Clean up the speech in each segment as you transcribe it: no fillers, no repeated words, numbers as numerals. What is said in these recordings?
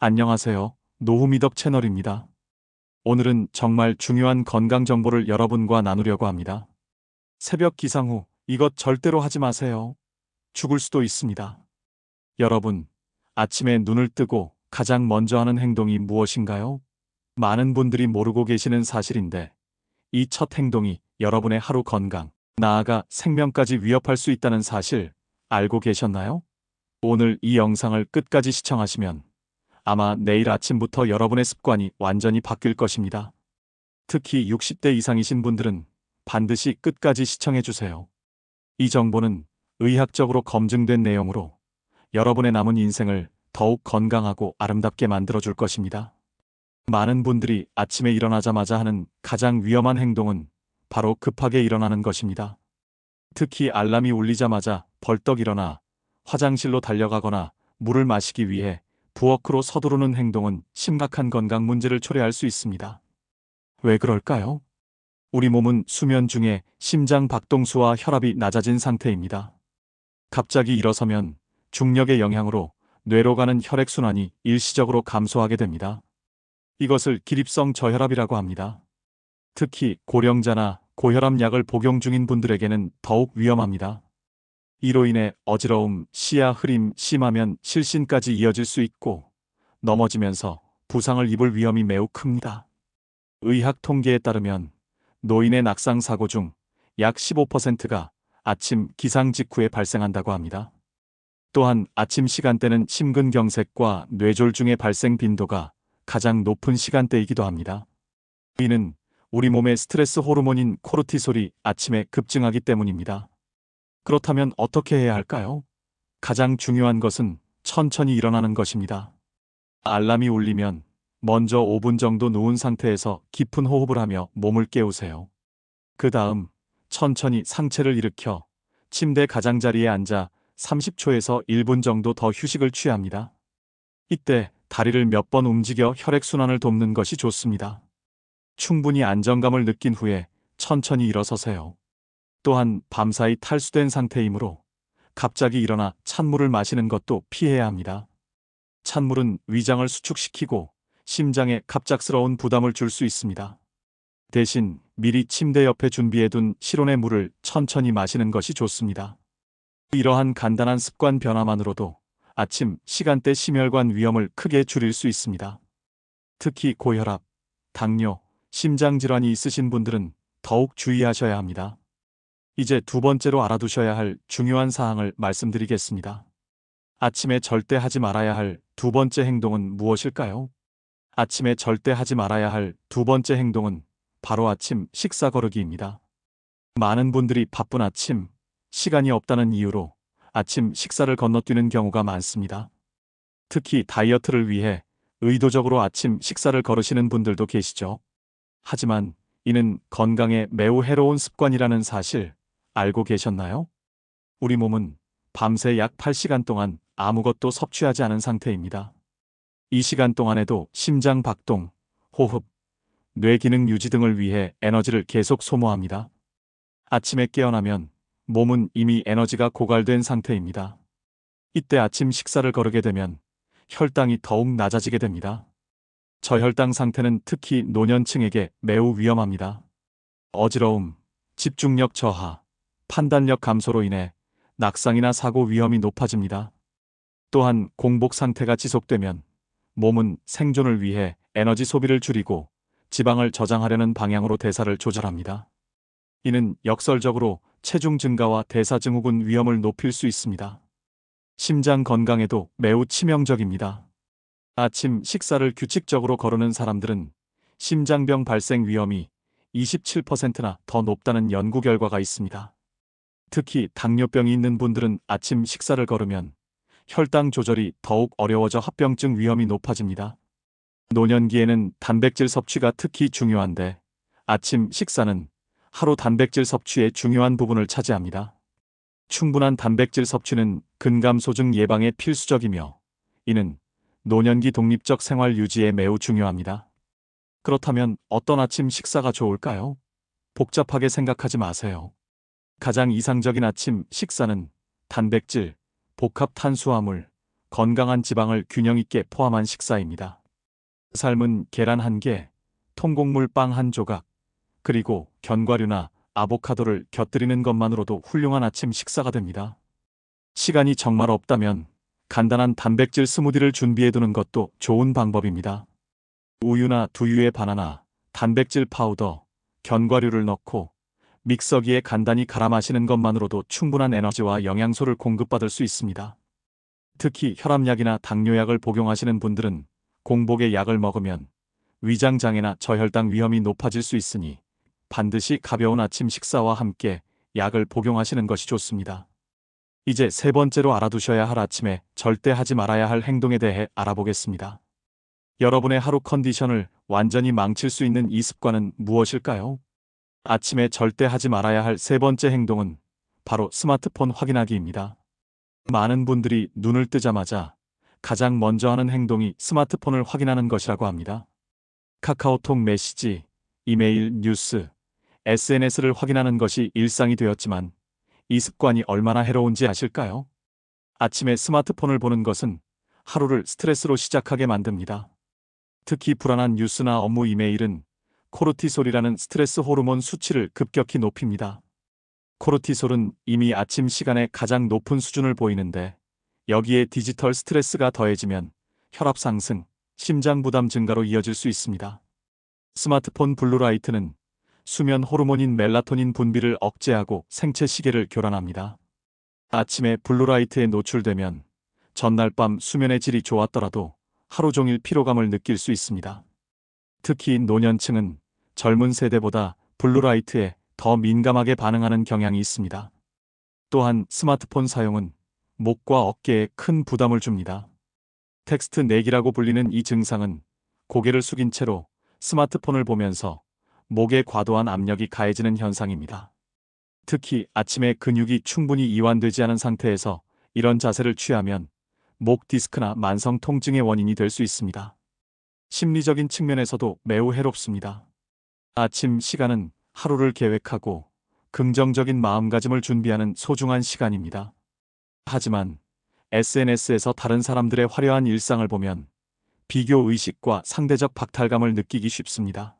안녕하세요. 노후미덕 채널입니다. 오늘은 정말 중요한 건강 정보를 여러분과 나누려고 합니다. 새벽 기상 후 이것 절대로 하지 마세요. 죽을 수도 있습니다. 여러분, 아침에 눈을 뜨고 가장 먼저 하는 행동이 무엇인가요? 많은 분들이 모르고 계시는 사실인데, 이 첫 행동이 여러분의 하루 건강, 나아가 생명까지 위협할 수 있다는 사실 알고 계셨나요? 오늘 이 영상을 끝까지 시청하시면 아마 내일 아침부터 여러분의 습관이 완전히 바뀔 것입니다. 특히 60대 이상이신 분들은 반드시 끝까지 시청해 주세요. 이 정보는 의학적으로 검증된 내용으로 여러분의 남은 인생을 더욱 건강하고 아름답게 만들어 줄 것입니다. 많은 분들이 아침에 일어나자마자 하는 가장 위험한 행동은 바로 급하게 일어나는 것입니다. 특히 알람이 울리자마자 벌떡 일어나 화장실로 달려가거나 물을 마시기 위해 부엌으로 서두르는 행동은 심각한 건강 문제를 초래할 수 있습니다. 왜 그럴까요? 우리 몸은 수면 중에 심장 박동수와 혈압이 낮아진 상태입니다. 갑자기 일어서면 중력의 영향으로 뇌로 가는 혈액순환이 일시적으로 감소하게 됩니다. 이것을 기립성 저혈압이라고 합니다. 특히 고령자나 고혈압 약을 복용 중인 분들에게는 더욱 위험합니다. 이로 인해 어지러움, 시야 흐림, 심하면 실신까지 이어질 수 있고 넘어지면서 부상을 입을 위험이 매우 큽니다. 의학 통계에 따르면 노인의 낙상 사고 중 약 15%가 아침 기상 직후에 발생한다고 합니다. 또한 아침 시간대는 심근경색과 뇌졸중의 발생 빈도가 가장 높은 시간대이기도 합니다. 이는 우리 몸의 스트레스 호르몬인 코르티솔이 아침에 급증하기 때문입니다. 그렇다면 어떻게 해야 할까요? 가장 중요한 것은 천천히 일어나는 것입니다. 알람이 울리면 먼저 5분 정도 누운 상태에서 깊은 호흡을 하며 몸을 깨우세요. 그 다음 천천히 상체를 일으켜 침대 가장자리에 앉아 30초에서 1분 정도 더 휴식을 취합니다. 이때 다리를 몇 번 움직여 혈액순환을 돕는 것이 좋습니다. 충분히 안정감을 느낀 후에 천천히 일어서세요. 또한 밤사이 탈수된 상태이므로 갑자기 일어나 찬물을 마시는 것도 피해야 합니다. 찬물은 위장을 수축시키고 심장에 갑작스러운 부담을 줄 수 있습니다. 대신 미리 침대 옆에 준비해둔 실온의 물을 천천히 마시는 것이 좋습니다. 이러한 간단한 습관 변화만으로도 아침 시간대 심혈관 위험을 크게 줄일 수 있습니다. 특히 고혈압, 당뇨, 심장질환이 있으신 분들은 더욱 주의하셔야 합니다. 이제 두 번째로 알아두셔야 할 중요한 사항을 말씀드리겠습니다. 아침에 절대 하지 말아야 할 두 번째 행동은 무엇일까요? 아침에 절대 하지 말아야 할 두 번째 행동은 바로 아침 식사 거르기입니다. 많은 분들이 바쁜 아침, 시간이 없다는 이유로 아침 식사를 건너뛰는 경우가 많습니다. 특히 다이어트를 위해 의도적으로 아침 식사를 거르시는 분들도 계시죠. 하지만 이는 건강에 매우 해로운 습관이라는 사실 알고 계셨나요? 우리 몸은 밤새 약 8시간 동안 아무것도 섭취하지 않은 상태입니다. 이 시간 동안에도 심장 박동, 호흡, 뇌 기능 유지 등을 위해 에너지를 계속 소모합니다. 아침에 깨어나면 몸은 이미 에너지가 고갈된 상태입니다. 이때 아침 식사를 거르게 되면 혈당이 더욱 낮아지게 됩니다. 저혈당 상태는 특히 노년층에게 매우 위험합니다. 어지러움, 집중력 저하, 판단력 감소로 인해 낙상이나 사고 위험이 높아집니다. 또한 공복 상태가 지속되면 몸은 생존을 위해 에너지 소비를 줄이고 지방을 저장하려는 방향으로 대사를 조절합니다. 이는 역설적으로 체중 증가와 대사증후군 위험을 높일 수 있습니다. 심장 건강에도 매우 치명적입니다. 아침 식사를 규칙적으로 거르는 사람들은 심장병 발생 위험이 27%나 더 높다는 연구 결과가 있습니다. 특히 당뇨병이 있는 분들은 아침 식사를 거르면 혈당 조절이 더욱 어려워져 합병증 위험이 높아집니다. 노년기에는 단백질 섭취가 특히 중요한데 아침 식사는 하루 단백질 섭취의 중요한 부분을 차지합니다. 충분한 단백질 섭취는 근감소증 예방에 필수적이며 이는 노년기 독립적 생활 유지에 매우 중요합니다. 그렇다면 어떤 아침 식사가 좋을까요? 복잡하게 생각하지 마세요. 가장 이상적인 아침 식사는 단백질, 복합 탄수화물, 건강한 지방을 균형 있게 포함한 식사입니다. 삶은 계란 1개, 통곡물 빵 1조각, 그리고 견과류나 아보카도를 곁들이는 것만으로도 훌륭한 아침 식사가 됩니다. 시간이 정말 없다면 간단한 단백질 스무디를 준비해두는 것도 좋은 방법입니다. 우유나 두유에 바나나, 단백질 파우더, 견과류를 넣고 믹서기에 간단히 갈아 마시는 것만으로도 충분한 에너지와 영양소를 공급받을 수 있습니다. 특히 혈압약이나 당뇨약을 복용하시는 분들은 공복에 약을 먹으면 위장장애나 저혈당 위험이 높아질 수 있으니 반드시 가벼운 아침 식사와 함께 약을 복용하시는 것이 좋습니다. 이제 세 번째로 알아두셔야 할 아침에 절대 하지 말아야 할 행동에 대해 알아보겠습니다. 여러분의 하루 컨디션을 완전히 망칠 수 있는 이 습관은 무엇일까요? 아침에 절대 하지 말아야 할 세 번째 행동은 바로 스마트폰 확인하기입니다. 많은 분들이 눈을 뜨자마자 가장 먼저 하는 행동이 스마트폰을 확인하는 것이라고 합니다. 카카오톡 메시지, 이메일, 뉴스, SNS를 확인하는 것이 일상이 되었지만 이 습관이 얼마나 해로운지 아실까요? 아침에 스마트폰을 보는 것은 하루를 스트레스로 시작하게 만듭니다. 특히 불안한 뉴스나 업무 이메일은 코르티솔이라는 스트레스 호르몬 수치를 급격히 높입니다. 코르티솔은 이미 아침 시간에 가장 높은 수준을 보이는데 여기에 디지털 스트레스가 더해지면 혈압 상승, 심장 부담 증가로 이어질 수 있습니다. 스마트폰 블루라이트는 수면 호르몬인 멜라토닌 분비를 억제하고 생체 시계를 교란합니다. 아침에 블루라이트에 노출되면 전날 밤 수면의 질이 좋았더라도 하루 종일 피로감을 느낄 수 있습니다. 특히 노년층은 젊은 세대보다 블루라이트에 더 민감하게 반응하는 경향이 있습니다. 또한 스마트폰 사용은 목과 어깨에 큰 부담을 줍니다. 텍스트 내기라고 불리는 이 증상은 고개를 숙인 채로 스마트폰을 보면서 목에 과도한 압력이 가해지는 현상입니다. 특히 아침에 근육이 충분히 이완되지 않은 상태에서 이런 자세를 취하면 목 디스크나 만성 통증의 원인이 될 수 있습니다. 심리적인 측면에서도 매우 해롭습니다. 아침 시간은 하루를 계획하고 긍정적인 마음가짐을 준비하는 소중한 시간입니다. 하지만 SNS에서 다른 사람들의 화려한 일상을 보면 비교 의식과 상대적 박탈감을 느끼기 쉽습니다.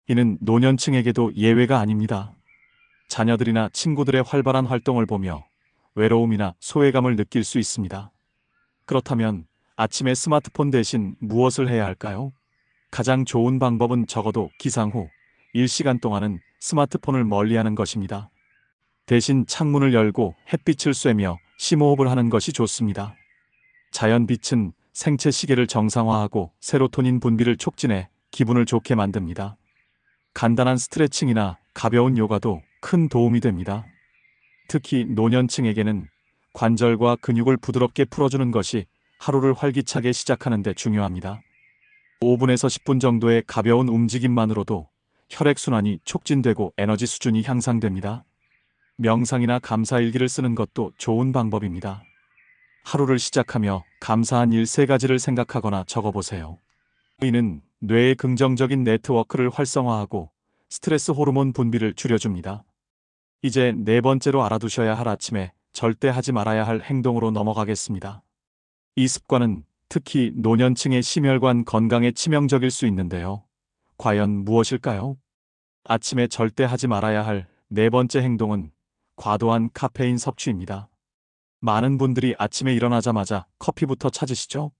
이는 노년층에게도 예외가 아닙니다. 자녀들이나 친구들의 활발한 활동을 보며 외로움이나 소외감을 느낄 수 있습니다. 그렇다면 아침에 스마트폰 대신 무엇을 해야 할까요? 가장 좋은 방법은 적어도 기상 후 1시간 동안은 스마트폰을 멀리하는 것입니다. 대신 창문을 열고 햇빛을 쐬며 심호흡을 하는 것이 좋습니다. 자연빛은 생체 시계를 정상화하고 세로토닌 분비를 촉진해 기분을 좋게 만듭니다. 간단한 스트레칭이나 가벼운 요가도 큰 도움이 됩니다. 특히 노년층에게는 관절과 근육을 부드럽게 풀어주는 것이 하루를 활기차게 시작하는 데 중요합니다. 5분에서 10분 정도의 가벼운 움직임만으로도 혈액순환이 촉진되고 에너지 수준이 향상됩니다. 명상이나 감사일기를 쓰는 것도 좋은 방법입니다. 하루를 시작하며 감사한 일 3가지를 생각하거나 적어보세요. 이는 뇌의 긍정적인 네트워크를 활성화하고 스트레스 호르몬 분비를 줄여줍니다. 이제 네 번째로 알아두셔야 할 아침에 절대 하지 말아야 할 행동으로 넘어가겠습니다. 이 습관은 특히 노년층의 심혈관 건강에 치명적일 수 있는데요. 과연 무엇일까요? 아침에 절대 하지 말아야 할 네 번째 행동은 과도한 카페인 섭취입니다. 많은 분들이 아침에 일어나자마자 커피부터 찾으시죠?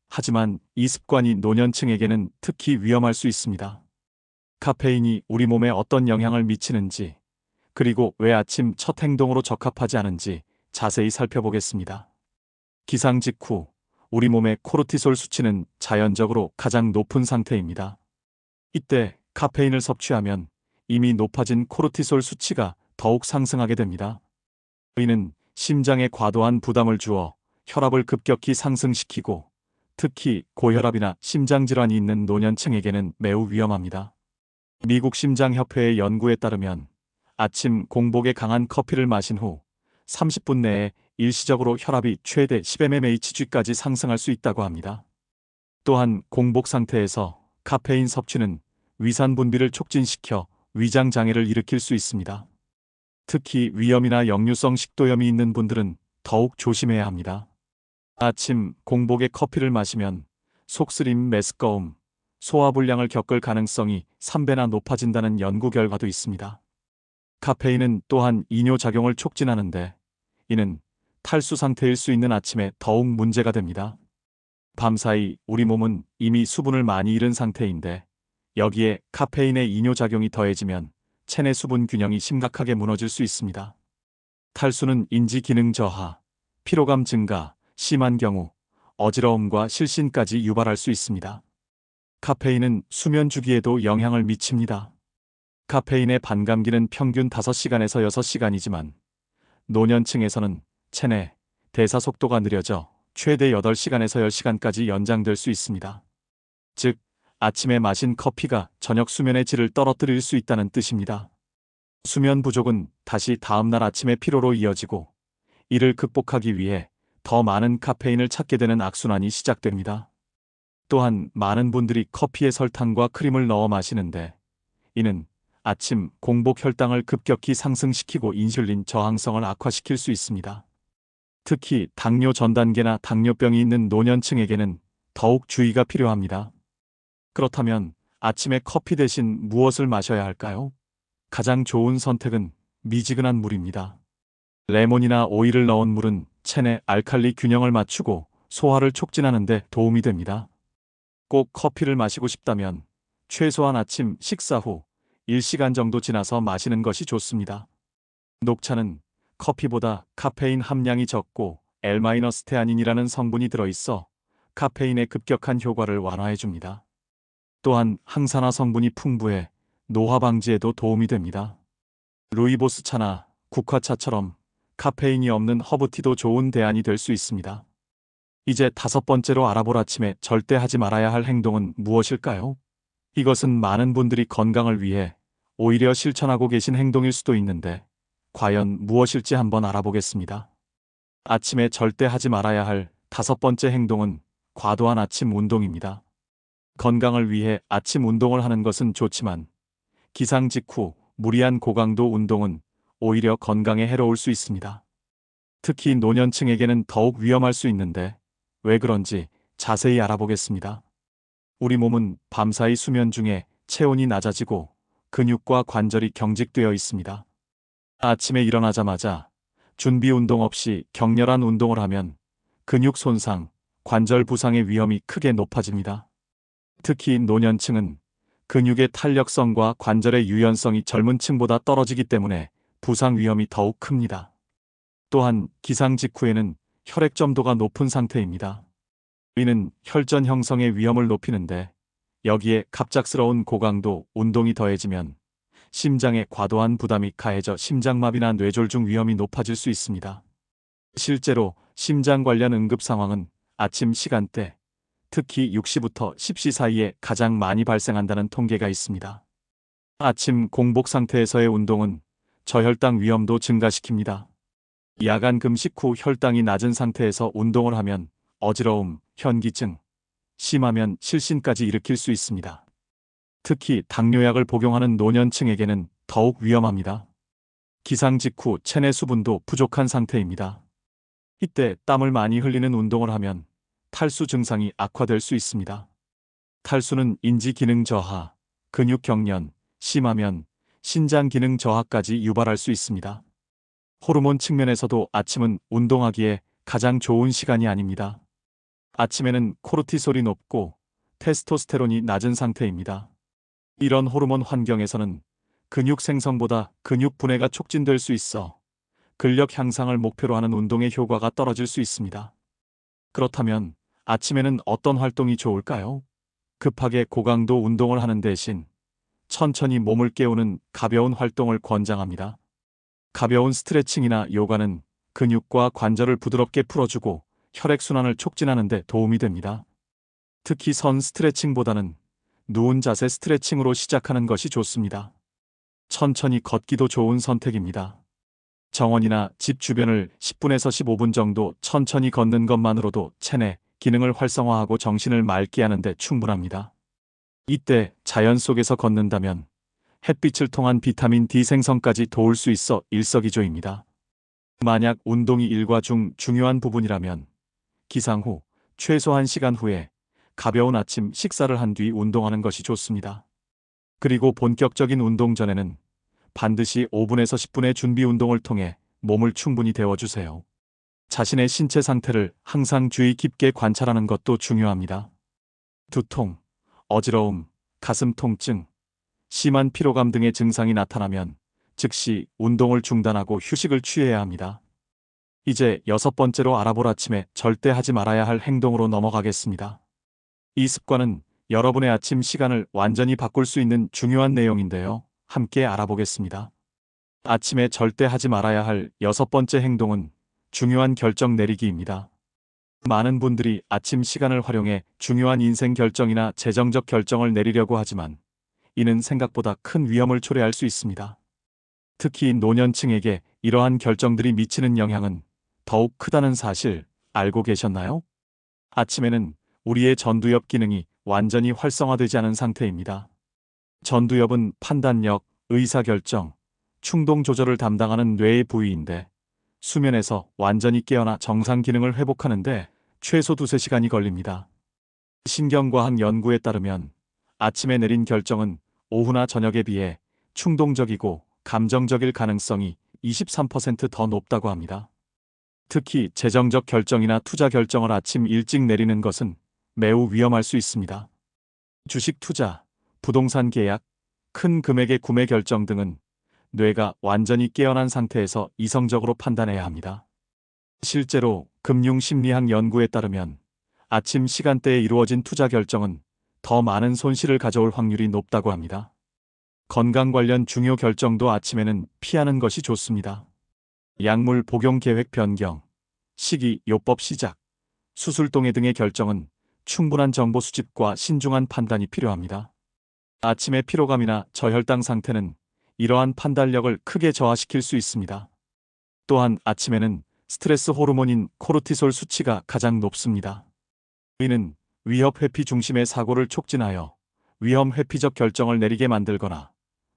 하지만 이 습관이 노년층에게는 특히 위험할 수 있습니다. 카페인이 우리 몸에 어떤 영향을 미치는지, 그리고 왜 아침 첫 행동으로 적합하지 않은지 자세히 살펴보겠습니다. 기상 직후 우리 몸의 코르티솔 수치는 자연적으로 가장 높은 상태입니다. 이때 카페인을 섭취하면 이미 높아진 코르티솔 수치가 더욱 상승하게 됩니다. 이는 심장에 과도한 부담을 주어 혈압을 급격히 상승시키고 특히 고혈압이나 심장질환이 있는 노년층에게는 매우 위험합니다. 미국 심장협회의 연구에 따르면 아침 공복에 강한 커피를 마신 후 30분 내에 일시적으로 혈압이 최대 10mmHg까지 상승할 수 있다고 합니다. 또한 공복 상태에서 카페인 섭취는 위산 분비를 촉진시켜 위장 장애를 일으킬 수 있습니다. 특히 위염이나 역류성 식도염이 있는 분들은 더욱 조심해야 합니다. 아침 공복에 커피를 마시면 속쓰림, 메스꺼움, 소화불량을 겪을 가능성이 3배나 높아진다는 연구 결과도 있습니다. 카페인은 또한 이뇨작용을 촉진하는데 이는 탈수 상태일 수 있는 아침에 더욱 문제가 됩니다. 밤사이 우리 몸은 이미 수분을 많이 잃은 상태인데 여기에 카페인의 이뇨작용이 더해지면 체내 수분 균형이 심각하게 무너질 수 있습니다. 탈수는 인지 기능 저하, 피로감 증가, 심한 경우 어지러움과 실신까지 유발할 수 있습니다. 카페인은 수면 주기에도 영향을 미칩니다. 카페인의 반감기는 평균 5시간에서 6시간이지만 노년층에서는 체내 대사 속도가 느려져 최대 8시간에서 10시간까지 연장될 수 있습니다. 즉, 아침에 마신 커피가 저녁 수면의 질을 떨어뜨릴 수 있다는 뜻입니다. 수면 부족은 다시 다음날 아침의 피로로 이어지고 이를 극복하기 위해 더 많은 카페인을 찾게 되는 악순환이 시작됩니다. 또한 많은 분들이 커피에 설탕과 크림을 넣어 마시는데 이는 아침 공복 혈당을 급격히 상승시키고 인슐린 저항성을 악화시킬 수 있습니다. 특히 당뇨 전 단계나 당뇨병이 있는 노년층에게는 더욱 주의가 필요합니다. 그렇다면 아침에 커피 대신 무엇을 마셔야 할까요? 가장 좋은 선택은 미지근한 물입니다. 레몬이나 오이를 넣은 물은 체내 알칼리 균형을 맞추고 소화를 촉진하는 데 도움이 됩니다. 꼭 커피를 마시고 싶다면 최소한 아침 식사 후 1시간 정도 지나서 마시는 것이 좋습니다. 녹차는 커피보다 카페인 함량이 적고 L-스테아닌이라는 성분이 들어있어 카페인의 급격한 효과를 완화해줍니다. 또한 항산화 성분이 풍부해 노화 방지에도 도움이 됩니다. 루이보스 차나 국화차처럼 카페인이 없는 허브티도 좋은 대안이 될 수 있습니다. 이제 5번째로 알아볼 아침에 절대 하지 말아야 할 행동은 무엇일까요? 이것은 많은 분들이 건강을 위해 오히려 실천하고 계신 행동일 수도 있는데 과연 무엇일지 한번 알아보겠습니다. 아침에 절대 하지 말아야 할 5번째 행동은 과도한 아침 운동입니다. 건강을 위해 아침 운동을 하는 것은 좋지만 기상 직후 무리한 고강도 운동은 오히려 건강에 해로울 수 있습니다. 특히 노년층에게는 더욱 위험할 수 있는데 왜 그런지 자세히 알아보겠습니다. 우리 몸은 밤사이 수면 중에 체온이 낮아지고 근육과 관절이 경직되어 있습니다. 아침에 일어나자마자 준비 운동 없이 격렬한 운동을 하면 근육 손상, 관절 부상의 위험이 크게 높아집니다. 특히 노년층은 근육의 탄력성과 관절의 유연성이 젊은 층보다 떨어지기 때문에 부상 위험이 더욱 큽니다. 또한 기상 직후에는 혈액 점도가 높은 상태입니다. 이는 혈전 형성의 위험을 높이는데 여기에 갑작스러운 고강도 운동이 더해지면 심장에 과도한 부담이 가해져 심장마비나 뇌졸중 위험이 높아질 수 있습니다. 실제로 심장 관련 응급 상황은 아침 시간대, 특히 6시부터 10시 사이에 가장 많이 발생한다는 통계가 있습니다. 아침 공복 상태에서의 운동은 저혈당 위험도 증가시킵니다. 야간 금식 후 혈당이 낮은 상태에서 운동을 하면 어지러움, 현기증, 심하면 실신까지 일으킬 수 있습니다. 특히 당뇨약을 복용하는 노년층에게는 더욱 위험합니다. 기상 직후 체내 수분도 부족한 상태입니다. 이때 땀을 많이 흘리는 운동을 하면 탈수 증상이 악화될 수 있습니다. 탈수는 인지 기능 저하, 근육 경련, 심하면 신장 기능 저하까지 유발할 수 있습니다. 호르몬 측면에서도 아침은 운동하기에 가장 좋은 시간이 아닙니다. 아침에는 코르티솔이 높고 테스토스테론이 낮은 상태입니다. 이런 호르몬 환경에서는 근육 생성보다 근육 분해가 촉진될 수 있어 근력 향상을 목표로 하는 운동의 효과가 떨어질 수 있습니다. 그렇다면 아침에는 어떤 활동이 좋을까요? 급하게 고강도 운동을 하는 대신 천천히 몸을 깨우는 가벼운 활동을 권장합니다. 가벼운 스트레칭이나 요가는 근육과 관절을 부드럽게 풀어주고 혈액순환을 촉진하는 데 도움이 됩니다. 특히 선 스트레칭보다는 누운 자세 스트레칭으로 시작하는 것이 좋습니다. 천천히 걷기도 좋은 선택입니다. 정원이나 집 주변을 10분에서 15분 정도 천천히 걷는 것만으로도 체내 기능을 활성화하고 정신을 맑게 하는 데 충분합니다. 이때 자연 속에서 걷는다면 햇빛을 통한 비타민 D 생성까지 도울 수 있어 일석이조입니다. 만약 운동이 일과 중 중요한 부분이라면 기상 후 최소 1시간 후에 가벼운 아침 식사를 한 뒤 운동하는 것이 좋습니다. 그리고 본격적인 운동 전에는 반드시 5분에서 10분의 준비 운동을 통해 몸을 충분히 데워주세요. 자신의 신체 상태를 항상 주의 깊게 관찰하는 것도 중요합니다. 두통, 어지러움, 가슴 통증, 심한 피로감 등의 증상이 나타나면 즉시 운동을 중단하고 휴식을 취해야 합니다. 이제 6번째로 알아볼 아침에 절대 하지 말아야 할 행동으로 넘어가겠습니다. 이 습관은 여러분의 아침 시간을 완전히 바꿀 수 있는 중요한 내용인데요. 함께 알아보겠습니다. 아침에 절대 하지 말아야 할 6번째 행동은 중요한 결정 내리기입니다. 많은 분들이 아침 시간을 활용해 중요한 인생 결정이나 재정적 결정을 내리려고 하지만 이는 생각보다 큰 위험을 초래할 수 있습니다. 특히 노년층에게 이러한 결정들이 미치는 영향은 더욱 크다는 사실 알고 계셨나요? 아침에는 우리의 전두엽 기능이 완전히 활성화되지 않은 상태입니다. 전두엽은 판단력, 의사결정, 충동 조절을 담당하는 뇌의 부위인데 수면에서 완전히 깨어나 정상 기능을 회복하는데 최소 2~3시간이 걸립니다. 신경과학 연구에 따르면 아침에 내린 결정은 오후나 저녁에 비해 충동적이고 감정적일 가능성이 23% 더 높다고 합니다. 특히 재정적 결정이나 투자 결정을 아침 일찍 내리는 것은 매우 위험할 수 있습니다. 주식 투자, 부동산 계약, 큰 금액의 구매 결정 등은 뇌가 완전히 깨어난 상태에서 이성적으로 판단해야 합니다. 실제로 금융심리학 연구에 따르면 아침 시간대에 이루어진 투자 결정은 더 많은 손실을 가져올 확률이 높다고 합니다. 건강 관련 중요 결정도 아침에는 피하는 것이 좋습니다. 약물 복용 계획 변경, 식이 요법 시작, 수술 동의 등의 결정은 충분한 정보 수집과 신중한 판단이 필요합니다. 아침의 피로감이나 저혈당 상태는 이러한 판단력을 크게 저하시킬 수 있습니다. 또한 아침에는 스트레스 호르몬인 코르티솔 수치가 가장 높습니다. 이는 위협 회피 중심의 사고를 촉진하여 위험 회피적 결정을 내리게 만들거나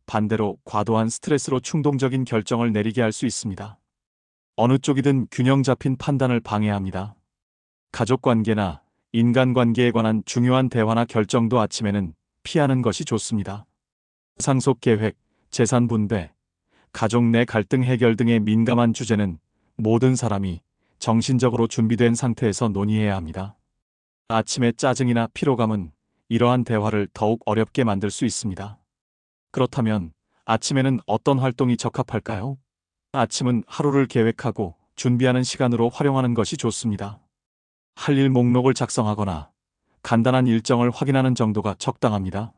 반대로 과도한 스트레스로 충동적인 결정을 내리게 할 수 있습니다. 어느 쪽이든 균형 잡힌 판단을 방해합니다. 가족관계나 인간관계에 관한 중요한 대화나 결정도 아침에는 피하는 것이 좋습니다. 상속 계획, 재산 분배, 가족 내 갈등 해결 등의 민감한 주제는 모든 사람이 정신적으로 준비된 상태에서 논의해야 합니다. 아침의 짜증이나 피로감은 이러한 대화를 더욱 어렵게 만들 수 있습니다. 그렇다면 아침에는 어떤 활동이 적합할까요? 아침은 하루를 계획하고 준비하는 시간으로 활용하는 것이 좋습니다. 할 일 목록을 작성하거나 간단한 일정을 확인하는 정도가 적당합니다.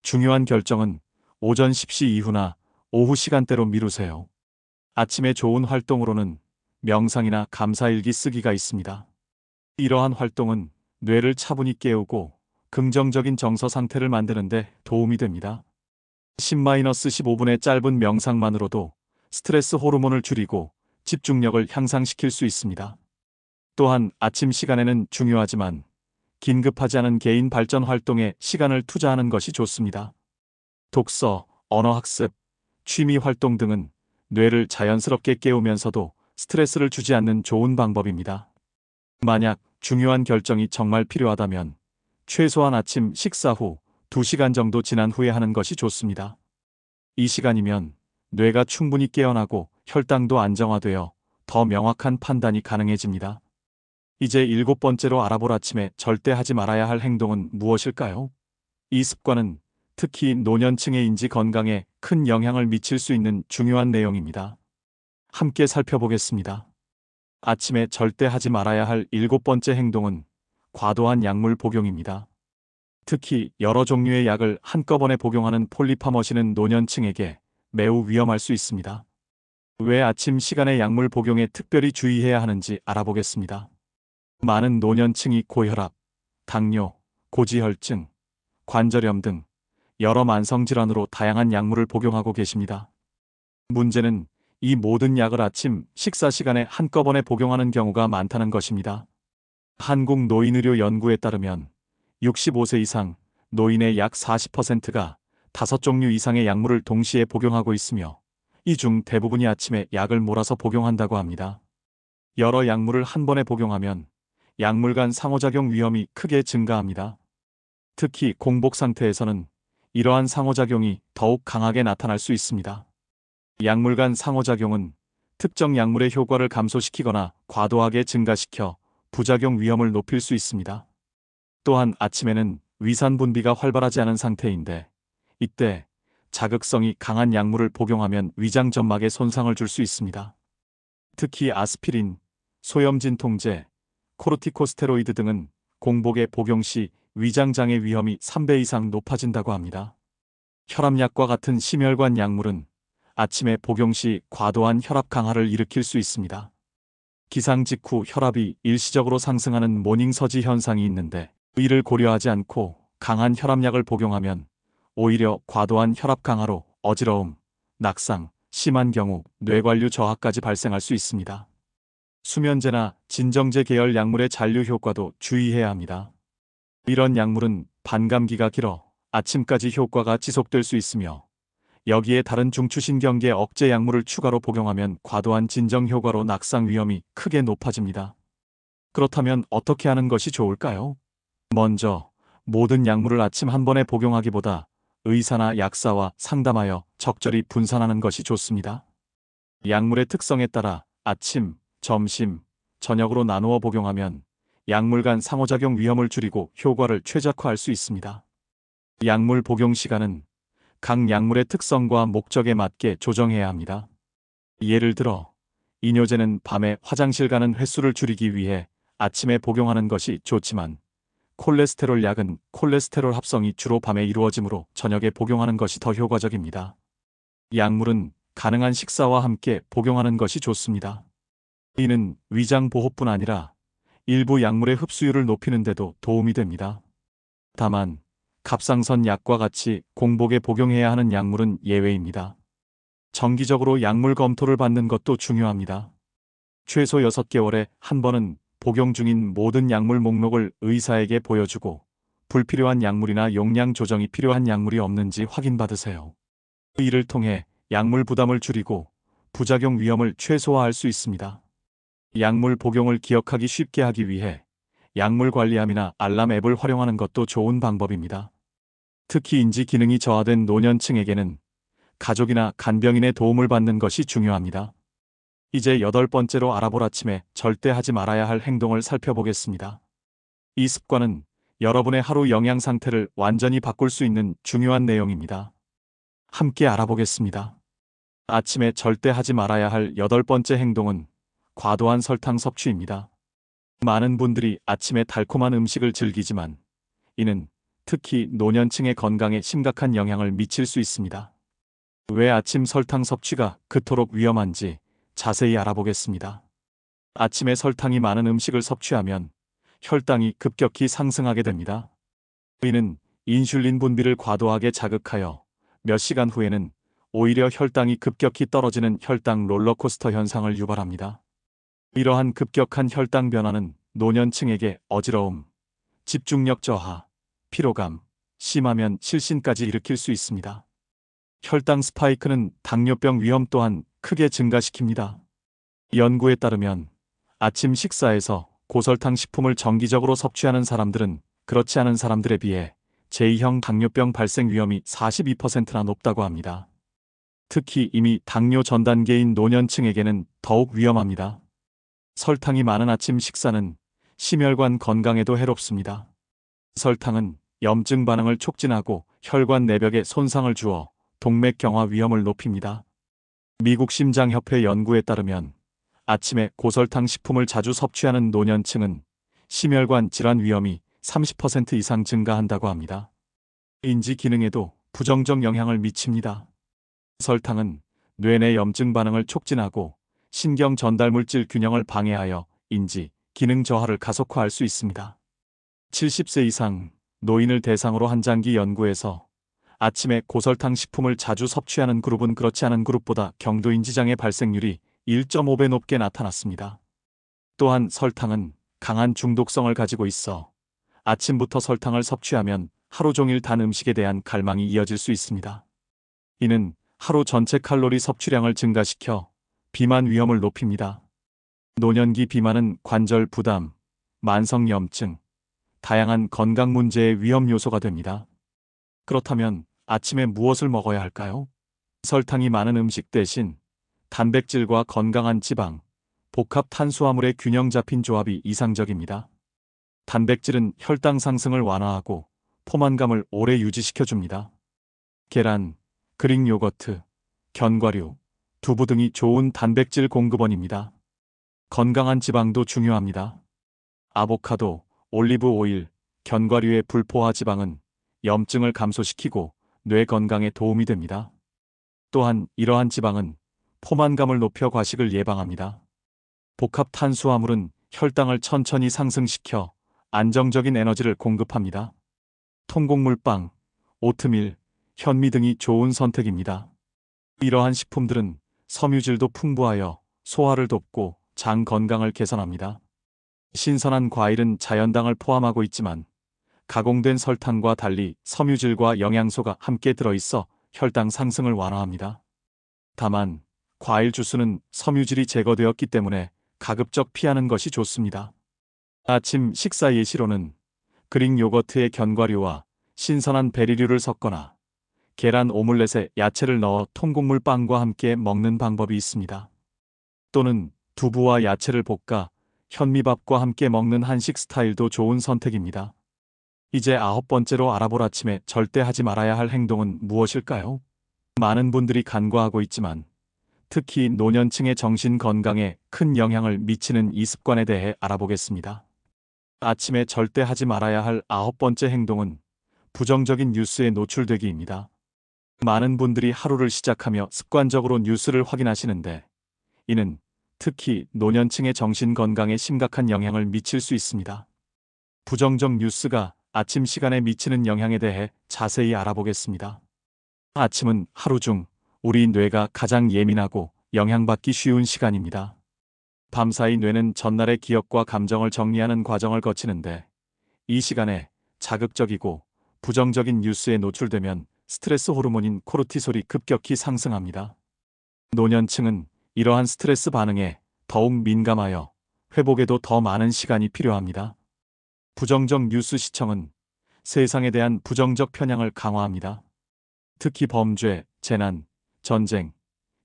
중요한 결정은 오전 10시 이후나 오후 시간대로 미루세요. 아침에 좋은 활동으로는 명상이나 감사일기 쓰기가 있습니다. 이러한 활동은 뇌를 차분히 깨우고 긍정적인 정서 상태를 만드는 데 도움이 됩니다. 10-15분의 짧은 명상만으로도 스트레스 호르몬을 줄이고 집중력을 향상시킬 수 있습니다. 또한 아침 시간에는 중요하지만 긴급하지 않은 개인 발전 활동에 시간을 투자하는 것이 좋습니다. 독서, 언어학습, 취미 활동 등은 뇌를 자연스럽게 깨우면서도 스트레스를 주지 않는 좋은 방법입니다. 만약 중요한 결정이 정말 필요하다면 최소한 아침 식사 후 2시간 정도 지난 후에 하는 것이 좋습니다. 이 시간이면 뇌가 충분히 깨어나고 혈당도 안정화되어 더 명확한 판단이 가능해집니다. 이제 7번째로 알아볼 아침에 절대 하지 말아야 할 행동은 무엇일까요? 이 습관은 특히 노년층의 인지 건강에 큰 영향을 미칠 수 있는 중요한 내용입니다. 함께 살펴보겠습니다. 아침에 절대 하지 말아야 할 7번째 행동은 과도한 약물 복용입니다. 특히 여러 종류의 약을 한꺼번에 복용하는 폴리파머신은 노년층에게 매우 위험할 수 있습니다. 왜 아침 시간에 약물 복용에 특별히 주의해야 하는지 알아보겠습니다. 많은 노년층이 고혈압, 당뇨, 고지혈증, 관절염 등 여러 만성질환으로 다양한 약물을 복용하고 계십니다. 문제는 이 모든 약을 아침 식사 시간에 한꺼번에 복용하는 경우가 많다는 것입니다. 한국노인의료 연구에 따르면 65세 이상 노인의 약 40%가 5종류 이상의 약물을 동시에 복용하고 있으며 이 중 대부분이 아침에 약을 몰아서 복용한다고 합니다. 여러 약물을 한 번에 복용하면 약물 간 상호작용 위험이 크게 증가합니다. 특히 공복 상태에서는 이러한 상호작용이 더욱 강하게 나타날 수 있습니다. 약물 간 상호작용은 특정 약물의 효과를 감소시키거나 과도하게 증가시켜 부작용 위험을 높일 수 있습니다. 또한 아침에는 위산 분비가 활발하지 않은 상태인데 이때 자극성이 강한 약물을 복용하면 위장 점막에 손상을 줄 수 있습니다. 특히 아스피린, 소염진통제, 코르티코스테로이드 등은 공복에 복용 시 위장장애 위험이 3배 이상 높아진다고 합니다. 혈압약과 같은 심혈관 약물은 아침에 복용 시 과도한 혈압 강화를 일으킬 수 있습니다. 기상 직후 혈압이 일시적으로 상승하는 모닝서지 현상이 있는데 이를 고려하지 않고 강한 혈압약을 복용하면 오히려 과도한 혈압 강화로 어지러움, 낙상, 심한 경우 뇌관류 저하까지 발생할 수 있습니다. 수면제나 진정제 계열 약물의 잔류 효과도 주의해야 합니다. 이런 약물은 반감기가 길어 아침까지 효과가 지속될 수 있으며 여기에 다른 중추신경계 억제 약물을 추가로 복용하면 과도한 진정 효과로 낙상 위험이 크게 높아집니다. 그렇다면 어떻게 하는 것이 좋을까요? 먼저 모든 약물을 아침 한 번에 복용하기보다 의사나 약사와 상담하여 적절히 분산하는 것이 좋습니다. 약물의 특성에 따라 아침, 점심, 저녁으로 나누어 복용하면 약물 간 상호작용 위험을 줄이고 효과를 최적화할 수 있습니다. 약물 복용 시간은 각 약물의 특성과 목적에 맞게 조정해야 합니다. 예를 들어 이뇨제는 밤에 화장실 가는 횟수를 줄이기 위해 아침에 복용하는 것이 좋지만 콜레스테롤 약은 콜레스테롤 합성이 주로 밤에 이루어지므로 저녁에 복용하는 것이 더 효과적입니다. 약물은 가능한 식사와 함께 복용하는 것이 좋습니다. 이는 위장 보호뿐 아니라 일부 약물의 흡수율을 높이는 데도 도움이 됩니다. 다만 갑상선 약과 같이 공복에 복용해야 하는 약물은 예외입니다. 정기적으로 약물 검토를 받는 것도 중요합니다. 최소 6개월에 한 번은 복용 중인 모든 약물 목록을 의사에게 보여주고 불필요한 약물이나 용량 조정이 필요한 약물이 없는지 확인받으세요. 이를 통해 약물 부담을 줄이고 부작용 위험을 최소화할 수 있습니다. 약물 복용을 기억하기 쉽게 하기 위해 약물 관리함이나 알람 앱을 활용하는 것도 좋은 방법입니다. 특히 인지 기능이 저하된 노년층에게는 가족이나 간병인의 도움을 받는 것이 중요합니다. 이제 8번째로 알아볼 아침에 절대 하지 말아야 할 행동을 살펴보겠습니다. 이 습관은 여러분의 하루 영양 상태를 완전히 바꿀 수 있는 중요한 내용입니다. 함께 알아보겠습니다. 아침에 절대 하지 말아야 할 8번째 행동은 과도한 설탕 섭취입니다. 많은 분들이 아침에 달콤한 음식을 즐기지만 이는 특히 노년층의 건강에 심각한 영향을 미칠 수 있습니다. 왜 아침 설탕 섭취가 그토록 위험한지 자세히 알아보겠습니다. 아침에 설탕이 많은 음식을 섭취하면 혈당이 급격히 상승하게 됩니다. 이는 인슐린 분비를 과도하게 자극하여 몇 시간 후에는 오히려 혈당이 급격히 떨어지는 혈당 롤러코스터 현상을 유발합니다. 이러한 급격한 혈당 변화는 노년층에게 어지러움, 집중력 저하, 피로감, 심하면 실신까지 일으킬 수 있습니다. 혈당 스파이크는 당뇨병 위험 또한 크게 증가시킵니다. 연구에 따르면 아침 식사에서 고설탕 식품을 정기적으로 섭취하는 사람들은 그렇지 않은 사람들에 비해 제2형 당뇨병 발생 위험이 42%나 높다고 합니다. 특히 이미 당뇨 전 단계인 노년층에게는 더욱 위험합니다. 설탕이 많은 아침 식사는 심혈관 건강에도 해롭습니다. 설탕은 염증 반응을 촉진하고 혈관 내벽에 손상을 주어 동맥경화 위험을 높입니다. 미국 심장협회 연구에 따르면 아침에 고설탕 식품을 자주 섭취하는 노년층은 심혈관 질환 위험이 30% 이상 증가한다고 합니다. 인지 기능에도 부정적 영향을 미칩니다. 설탕은 뇌내 염증 반응을 촉진하고 신경 전달 물질 균형을 방해하여 인지 기능 저하를 가속화할 수 있습니다. 70세 이상 노인을 대상으로 한 장기 연구에서 아침에 고설탕 식품을 자주 섭취하는 그룹은 그렇지 않은 그룹보다 경도인지장애 발생률이 1.5배 높게 나타났습니다. 또한 설탕은 강한 중독성을 가지고 있어 아침부터 설탕을 섭취하면 하루 종일 단 음식에 대한 갈망이 이어질 수 있습니다. 이는 하루 전체 칼로리 섭취량을 증가시켜 비만 위험을 높입니다. 노년기 비만은 관절 부담, 만성염증, 다양한 건강 문제의 위험 요소가 됩니다. 그렇다면 아침에 무엇을 먹어야 할까요? 설탕이 많은 음식 대신 단백질과 건강한 지방, 복합 탄수화물의 균형 잡힌 조합이 이상적입니다. 단백질은 혈당 상승을 완화하고 포만감을 오래 유지시켜줍니다. 계란, 그릭 요거트, 견과류, 두부 등이 좋은 단백질 공급원입니다. 건강한 지방도 중요합니다. 아보카도, 올리브 오일, 견과류의 불포화 지방은 염증을 감소시키고 뇌 건강에 도움이 됩니다. 또한 이러한 지방은 포만감을 높여 과식을 예방합니다. 복합 탄수화물은 혈당을 천천히 상승시켜 안정적인 에너지를 공급합니다. 통곡물빵, 오트밀, 현미 등이 좋은 선택입니다. 이러한 식품들은 섬유질도 풍부하여 소화를 돕고 장 건강을 개선합니다. 신선한 과일은 자연당을 포함하고 있지만 가공된 설탕과 달리 섬유질과 영양소가 함께 들어있어 혈당 상승을 완화합니다. 다만 과일 주스는 섬유질이 제거되었기 때문에 가급적 피하는 것이 좋습니다. 아침 식사 예시로는 그릭 요거트에 견과류와 신선한 베리류를 섞거나 계란 오믈렛에 야채를 넣어 통곡물 빵과 함께 먹는 방법이 있습니다. 또는 두부와 야채를 볶아 현미밥과 함께 먹는 한식 스타일도 좋은 선택입니다. 이제 9번째로 알아볼 아침에 절대 하지 말아야 할 행동은 무엇일까요? 많은 분들이 간과하고 있지만 특히 노년층의 정신 건강에 큰 영향을 미치는 이 습관에 대해 알아보겠습니다. 아침에 절대 하지 말아야 할 9번째 행동은 부정적인 뉴스에 노출되기입니다. 많은 분들이 하루를 시작하며 습관적으로 뉴스를 확인하시는데 이는 특히 노년층의 정신 건강에 심각한 영향을 미칠 수 있습니다. 부정적 뉴스가 아침 시간에 미치는 영향에 대해 자세히 알아보겠습니다. 아침은 하루 중 우리 뇌가 가장 예민하고 영향받기 쉬운 시간입니다. 밤사이 뇌는 전날의 기억과 감정을 정리하는 과정을 거치는데 이 시간에 자극적이고 부정적인 뉴스에 노출되면 스트레스 호르몬인 코르티솔이 급격히 상승합니다. 노년층은 이러한 스트레스 반응에 더욱 민감하여 회복에도 더 많은 시간이 필요합니다. 부정적 뉴스 시청은 세상에 대한 부정적 편향을 강화합니다. 특히 범죄, 재난, 전쟁,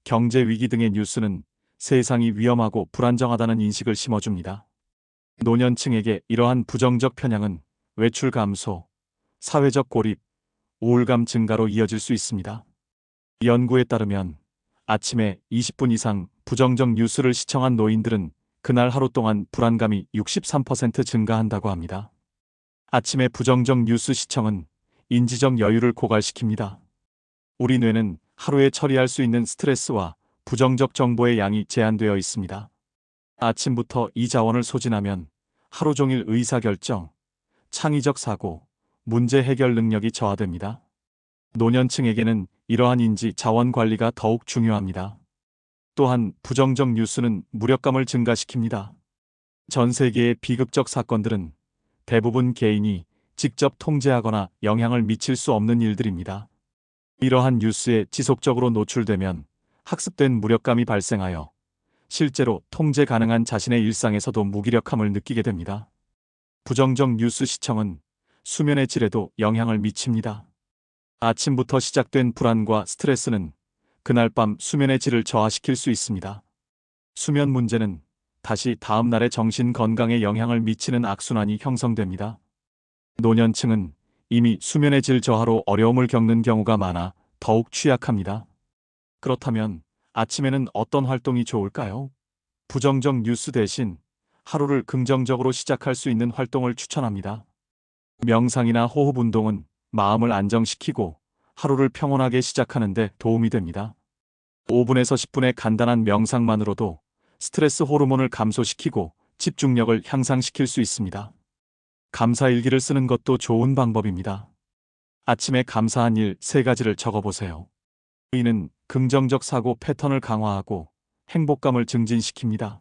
경제 위기 등의 뉴스는 세상이 위험하고 불안정하다는 인식을 심어줍니다. 노년층에게 이러한 부정적 편향은 외출 감소, 사회적 고립, 우울감 증가로 이어질 수 있습니다. 연구에 따르면 아침에 20분 이상 부정적 뉴스를 시청한 노인들은 그날 하루 동안 불안감이 63% 증가한다고 합니다. 아침에 부정적 뉴스 시청은 인지적 여유를 고갈시킵니다. 우리 뇌는 하루에 처리할 수 있는 스트레스와 부정적 정보의 양이 제한되어 있습니다. 아침부터 이 자원을 소진하면 하루 종일 의사결정, 창의적 사고, 문제 해결 능력이 저하됩니다. 노년층에게는 이러한 인지 자원 관리가 더욱 중요합니다. 또한 부정적 뉴스는 무력감을 증가시킵니다. 전 세계의 비극적 사건들은 대부분 개인이 직접 통제하거나 영향을 미칠 수 없는 일들입니다. 이러한 뉴스에 지속적으로 노출되면 학습된 무력감이 발생하여 실제로 통제 가능한 자신의 일상에서도 무기력함을 느끼게 됩니다. 부정적 뉴스 시청은 수면의 질에도 영향을 미칩니다. 아침부터 시작된 불안과 스트레스는 그날 밤 수면의 질을 저하시킬 수 있습니다. 수면 문제는 다시 다음 날의 정신 건강에 영향을 미치는 악순환이 형성됩니다. 노년층은 이미 수면의 질 저하로 어려움을 겪는 경우가 많아 더욱 취약합니다. 그렇다면 아침에는 어떤 활동이 좋을까요? 부정적 뉴스 대신 하루를 긍정적으로 시작할 수 있는 활동을 추천합니다. 명상이나 호흡 운동은 마음을 안정시키고 하루를 평온하게 시작하는 데 도움이 됩니다. 5분에서 10분의 간단한 명상만으로도 스트레스 호르몬을 감소시키고 집중력을 향상시킬 수 있습니다. 감사일기를 쓰는 것도 좋은 방법입니다. 아침에 감사한 일 3가지를 적어보세요. 이는 긍정적 사고 패턴을 강화하고 행복감을 증진시킵니다.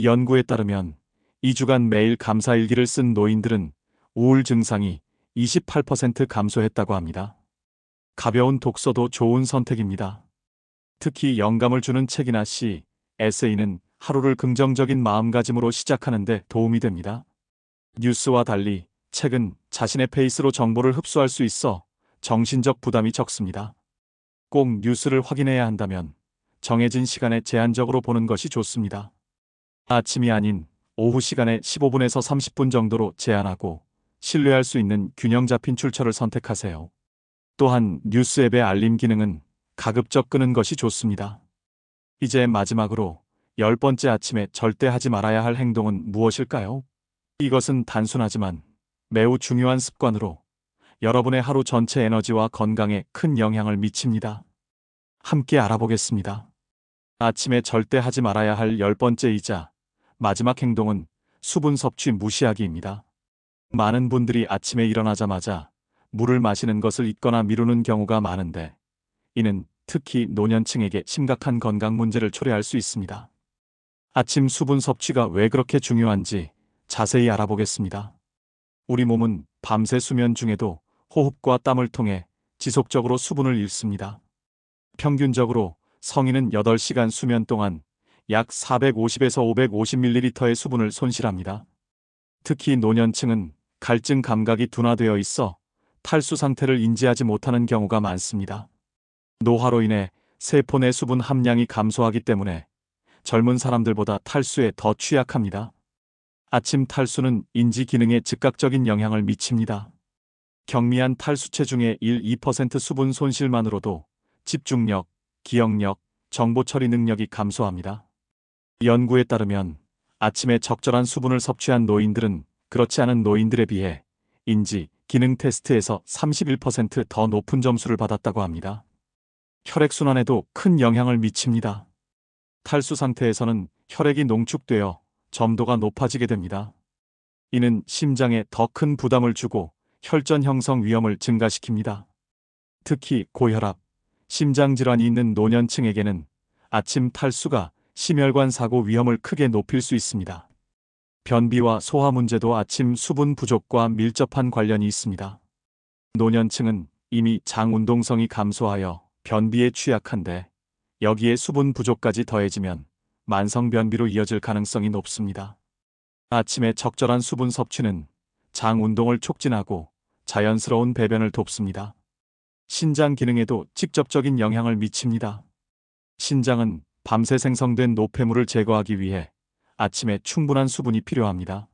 연구에 따르면 2주간 매일 감사일기를 쓴 노인들은 우울 증상이 28% 감소했다고 합니다. 가벼운 독서도 좋은 선택입니다. 특히 영감을 주는 책이나 시, 에세이는 하루를 긍정적인 마음가짐으로 시작하는 데 도움이 됩니다. 뉴스와 달리 책은 자신의 페이스로 정보를 흡수할 수 있어 정신적 부담이 적습니다. 꼭 뉴스를 확인해야 한다면 정해진 시간에 제한적으로 보는 것이 좋습니다. 아침이 아닌 오후 시간에 15분에서 30분 정도로 제한하고 신뢰할 수 있는 균형 잡힌 출처를 선택하세요. 또한 뉴스 앱의 알림 기능은 가급적 끄는 것이 좋습니다. 이제 마지막으로 10번째 아침에 절대 하지 말아야 할 행동은 무엇일까요? 이것은 단순하지만 매우 중요한 습관으로 여러분의 하루 전체 에너지와 건강에 큰 영향을 미칩니다. 함께 알아보겠습니다. 아침에 절대 하지 말아야 할 10번째이자 마지막 행동은 수분 섭취 무시하기입니다. 많은 분들이 아침에 일어나자마자 물을 마시는 것을 잊거나 미루는 경우가 많은데 이는 특히 노년층에게 심각한 건강 문제를 초래할 수 있습니다. 아침 수분 섭취가 왜 그렇게 중요한지 자세히 알아보겠습니다. 우리 몸은 밤새 수면 중에도 호흡과 땀을 통해 지속적으로 수분을 잃습니다. 평균적으로 성인은 8시간 수면 동안 약 450에서 550ml의 수분을 손실합니다. 특히 노년층은 갈증 감각이 둔화되어 있어 탈수 상태를 인지하지 못하는 경우가 많습니다. 노화로 인해 세포 내 수분 함량이 감소하기 때문에 젊은 사람들보다 탈수에 더 취약합니다. 아침 탈수는 인지 기능에 즉각적인 영향을 미칩니다. 경미한 탈수체 중에 1~2% 수분 손실만으로도 집중력, 기억력, 정보 처리 능력이 감소합니다. 연구에 따르면 아침에 적절한 수분을 섭취한 노인들은 그렇지 않은 노인들에 비해 인지, 기능 테스트에서 31% 더 높은 점수를 받았다고 합니다. 혈액순환에도 큰 영향을 미칩니다. 탈수 상태에서는 혈액이 농축되어 점도가 높아지게 됩니다. 이는 심장에 더 큰 부담을 주고 혈전 형성 위험을 증가시킵니다. 특히 고혈압, 심장질환이 있는 노년층에게는 아침 탈수가 심혈관 사고 위험을 크게 높일 수 있습니다. 변비와 소화 문제도 아침 수분 부족과 밀접한 관련이 있습니다. 노년층은 이미 장 운동성이 감소하여 변비에 취약한데 여기에 수분 부족까지 더해지면 만성 변비로 이어질 가능성이 높습니다. 아침에 적절한 수분 섭취는 장 운동을 촉진하고 자연스러운 배변을 돕습니다. 신장 기능에도 직접적인 영향을 미칩니다. 신장은 밤새 생성된 노폐물을 제거하기 위해 아침에 충분한 수분이 필요합니다.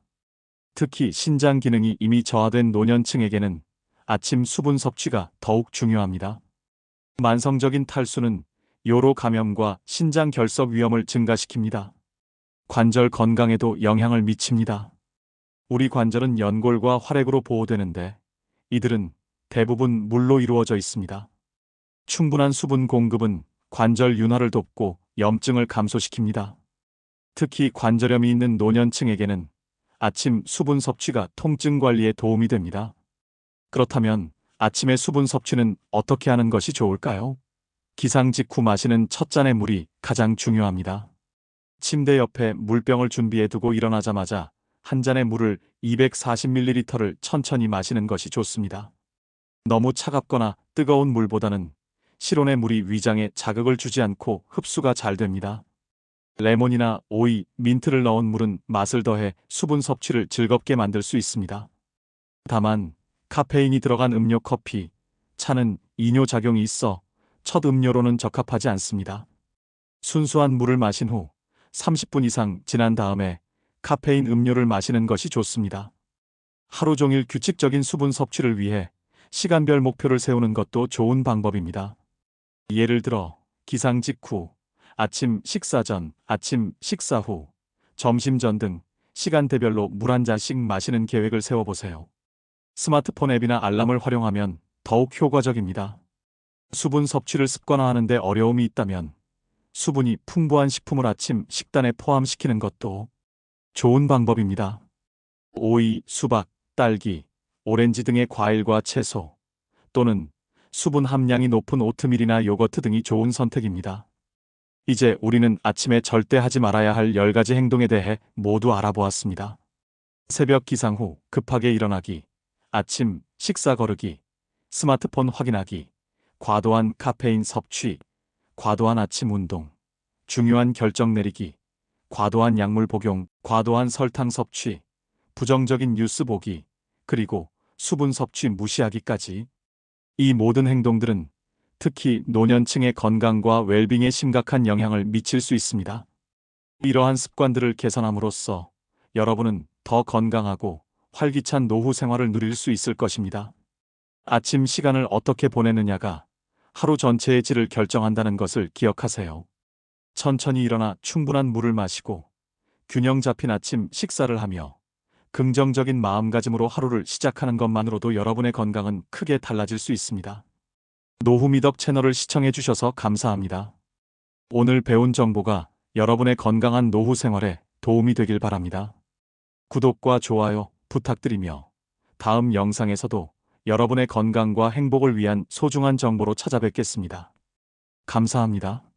특히 신장 기능이 이미 저하된 노년층에게는 아침 수분 섭취가 더욱 중요합니다. 만성적인 탈수는 요로 감염과 신장 결석 위험을 증가시킵니다. 관절 건강에도 영향을 미칩니다. 우리 관절은 연골과 활액으로 보호되는데 이들은 대부분 물로 이루어져 있습니다. 충분한 수분 공급은 관절 윤활을 돕고 염증을 감소시킵니다. 특히 관절염이 있는 노년층에게는 아침 수분 섭취가 통증 관리에 도움이 됩니다. 그렇다면 아침에 수분 섭취는 어떻게 하는 것이 좋을까요? 기상 직후 마시는 첫 잔의 물이 가장 중요합니다. 침대 옆에 물병을 준비해 두고 일어나자마자 한 잔의 물을 240ml를 천천히 마시는 것이 좋습니다. 너무 차갑거나 뜨거운 물보다는 실온의 물이 위장에 자극을 주지 않고 흡수가 잘 됩니다. 레몬이나 오이, 민트를 넣은 물은 맛을 더해 수분 섭취를 즐겁게 만들 수 있습니다. 다만 카페인이 들어간 음료 커피, 차는 이뇨 작용이 있어 첫 음료로는 적합하지 않습니다. 순수한 물을 마신 후 30분 이상 지난 다음에 카페인 음료를 마시는 것이 좋습니다. 하루 종일 규칙적인 수분 섭취를 위해 시간별 목표를 세우는 것도 좋은 방법입니다. 예를 들어 기상 직후, 아침 식사 전, 아침 식사 후, 점심 전 등 시간대별로 물 한 잔씩 마시는 계획을 세워보세요. 스마트폰 앱이나 알람을 활용하면 더욱 효과적입니다. 수분 섭취를 습관화하는 데 어려움이 있다면 수분이 풍부한 식품을 아침 식단에 포함시키는 것도 좋은 방법입니다. 오이, 수박, 딸기, 오렌지 등의 과일과 채소 또는 수분 함량이 높은 오트밀이나 요거트 등이 좋은 선택입니다. 이제 우리는 아침에 절대 하지 말아야 할 10가지 행동에 대해 모두 알아보았습니다. 새벽 기상 후 급하게 일어나기, 아침 식사 거르기, 스마트폰 확인하기, 과도한 카페인 섭취, 과도한 아침 운동, 중요한 결정 내리기, 과도한 약물 복용, 과도한 설탕 섭취, 부정적인 뉴스 보기, 그리고 수분 섭취 무시하기까지. 이 모든 행동들은 특히 노년층의 건강과 웰빙에 심각한 영향을 미칠 수 있습니다. 이러한 습관들을 개선함으로써 여러분은 더 건강하고 활기찬 노후 생활을 누릴 수 있을 것입니다. 아침 시간을 어떻게 보내느냐가 하루 전체의 질을 결정한다는 것을 기억하세요. 천천히 일어나 충분한 물을 마시고 균형 잡힌 아침 식사를 하며 긍정적인 마음가짐으로 하루를 시작하는 것만으로도 여러분의 건강은 크게 달라질 수 있습니다. 노후미덕 채널을 시청해 주셔서 감사합니다. 오늘 배운 정보가 여러분의 건강한 노후 생활에 도움이 되길 바랍니다. 구독과 좋아요 부탁드리며 다음 영상에서도 여러분의 건강과 행복을 위한 소중한 정보로 찾아뵙겠습니다. 감사합니다.